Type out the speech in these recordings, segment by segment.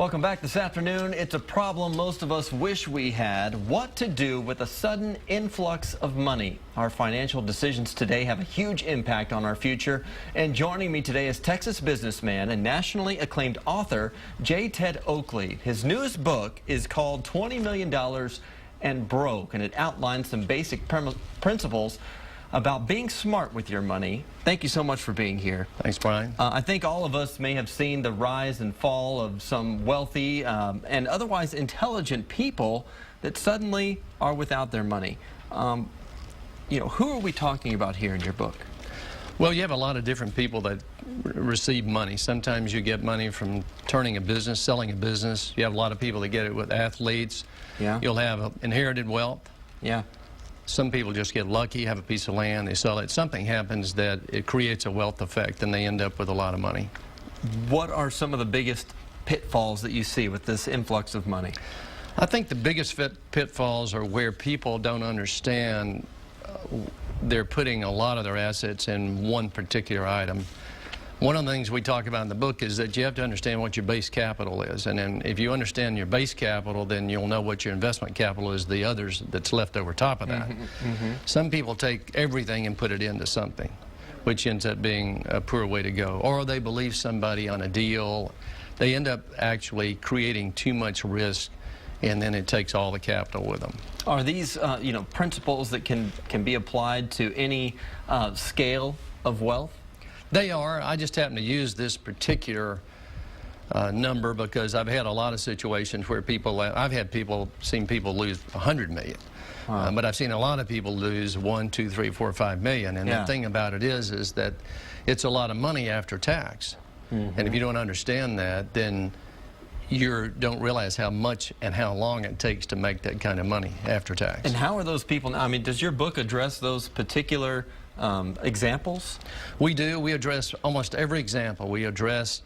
Welcome back this afternoon. It's a problem most of us wish we had. What to do with a sudden influx of money? Our financial decisions today have a huge impact on our future. And joining me today is Texas businessman and nationally acclaimed author, J. Ted Oakley. His newest book is called $20 Million and Broke, and it outlines some basic principles about being smart with your money. Thank you so much for being here. Thanks, Brian. I think all of us may have seen the rise and fall of some wealthy and otherwise intelligent people that suddenly are without their money. Who are we talking about here in your book? Well, you have a lot of different people that receive money. Sometimes you get money from turning a business, selling a business. You have a lot of people that get it with athletes. Yeah. You'll have inherited wealth. Yeah. Some people just get lucky, have a piece of land, they sell it. Something happens that it creates a wealth effect, and they end up with a lot of money. What are some of the biggest pitfalls that you see with this influx of money? I think the biggest pitfalls are where people don't understand they're putting a lot of their assets in one particular item. One of the things we talk about in the book is that you have to understand what your base capital is. And then if you understand your base capital, then you'll know what your investment capital is, the others that's left over top of that. Some people take everything and put it into something, which ends up being a poor way to go. Or they believe somebody on a deal. They end up actually creating too much risk, and then it takes all the capital with them. Are these principles that can be applied to any scale of wealth? They are. I just happen to use this particular number because I've had a lot of situations where seen people lose 100 million. Wow. But I've seen a lot of people lose 1, 2, 3, 4, 5 million. And the thing about it is that it's a lot of money after tax. And if you don't understand that, then you don't realize how much and how long it takes to make that kind of money after tax. And how are those people, I mean, does your book address those particular examples? We do. We address almost every example. We address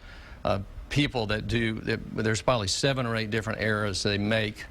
people that there's probably 7 or 8 different errors they make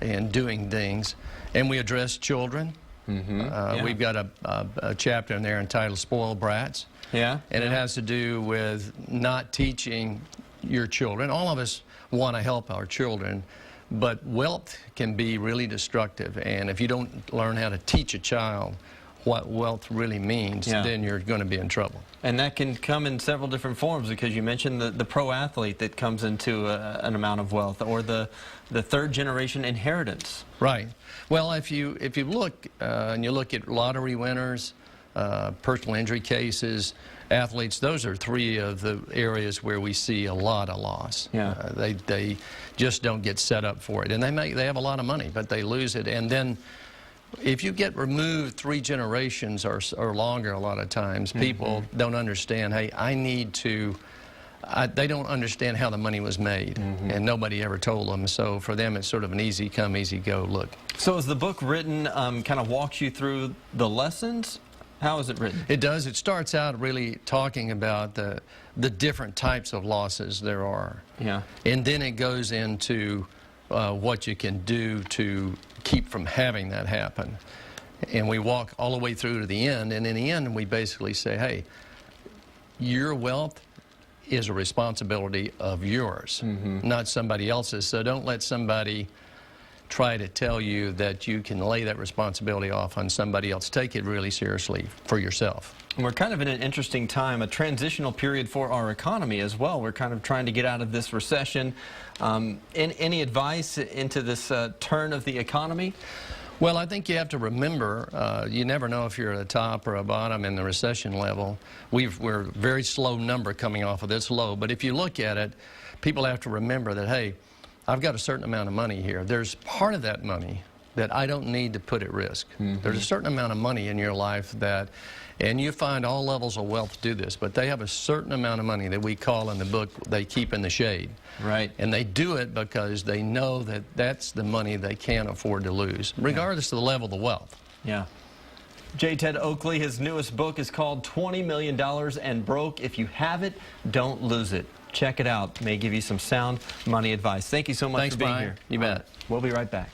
in doing things. And we address children. We've got a chapter in there entitled Spoiled Brats. Yeah. And it has to do with not teaching your children. All of us want to help our children, but wealth can be really destructive. And if you don't learn how to teach a child what wealth really means, then you're going to be in trouble. And that can come in several different forms, because you mentioned the pro athlete that comes into an amount of wealth, or the third generation inheritance. Right. Well, if you look and you look at lottery winners, personal injury cases, athletes, those are 3 of the areas where we see a lot of loss. Yeah. They just don't get set up for it, and they have a lot of money, but they lose it. And then if you get removed 3 generations or longer, a lot of times people don't understand, hey, they don't understand how the money was made, and nobody ever told them. So for them, it's sort of an easy come, easy go look. So is the book written, kind of walks you through the lessons? How is it written? It does. It starts out really talking about the different types of losses there are. Yeah. And then it goes into what you can do to keep from having that happen. And we walk all the way through to the end, and in the end we basically say, hey, your wealth is a responsibility of yours, not somebody else's. So don't let somebody try to tell you that you can lay that responsibility off on somebody else. Take it really seriously for yourself. And we're kind of in an interesting time, a transitional period for our economy as well. We're kind of trying to get out of this recession. Any advice into this turn of the economy? Well, I think you have to remember, you never know if you're at a top or a bottom in the recession level. We're a very slow number coming off of this low, but if you look at it, people have to remember that, hey, I've got a certain amount of money here. There's part of that money that I don't need to put at risk. There's a certain amount of money in your life that, and you find all levels of wealth do this, but they have a certain amount of money that we call in the book, they keep in the shade. Right. And they do it because they know that that's the money they can't afford to lose, regardless of the level of the wealth. Yeah. J. Ted Oakley, his newest book is called $20 Million and Broke. If you have it, don't lose it. Check it out. May give you some sound money advice. Thank you so much for being here. You bet. We'll be right back.